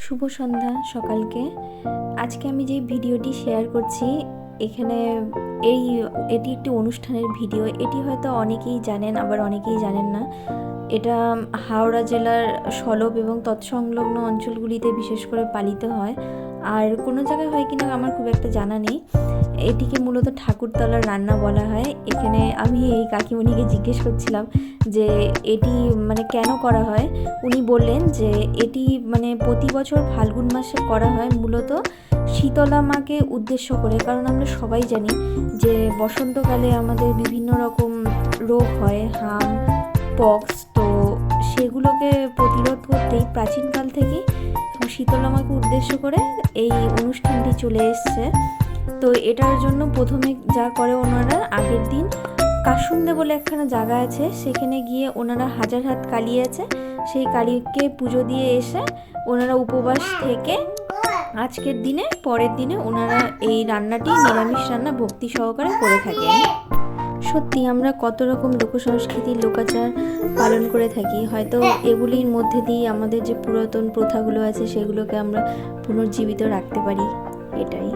শুভ সন্ধ্যা সকালকে। আজকে আমি যে ভিডিওটি শেয়ার করছি এখানে এটি একটি অনুষ্ঠানের ভিডিও। এটি হয়তো অনেকেই জানেন, আবার অনেকেই জানেন না। এটা হাওড়া জেলার সলব এবং তৎসংলগ্ন অঞ্চলগুলিতে বিশেষ করে পালিত হয়। আর কোনো জায়গায় হয় কিনা আমার খুব একটা জানা নেই। এটিকে মূলত ঠাকুরতলার রান্না বলা হয়। এখানে আমি এই কাকিমণিকে জিজ্ঞেস করছিলাম যে এটি কেন করা হয়। উনি বললেন যে এটি প্রতি বছর ফাল্গুন মাসে করা হয় মূলত শীতলা মাকে উদ্দেশ্য করে। কারণ আমরা সবাই জানি যে বসন্তকালে আমাদের বিভিন্ন রকম রোগ হয়, হাম পক্স, তো সেগুলোকে প্রতিরোধ করতেই প্রাচীনকাল থেকেই শীতলা মাকে উদ্দেশ্য করে এই অনুষ্ঠানটি চলে এসছে। তো এটার জন্য প্রথমে যা করে ওনারা আগের দিন কাসুন্দে বলে একখানা জায়গা আছে, সেখানে গিয়ে ওনারা হাজার হাত কালী আছে, সেই কালীকে পুজো দিয়ে এসে ওনারা উপবাস থেকে আজকের দিনে পরের দিনে ওনারা এই রান্নাটি নিরামিষ রান্না ভক্তি সহকারে করে থাকেন। সত্যি আমরা কত রকম লোকসংস্কৃতির লোকাচার পালন করে থাকি। হয়তো এগুলির মধ্যে দিয়ে আমাদের যে পুরাতন প্রথাগুলো আছে সেগুলোকে আমরা পুনর্জীবিত রাখতে পারি, এটাই।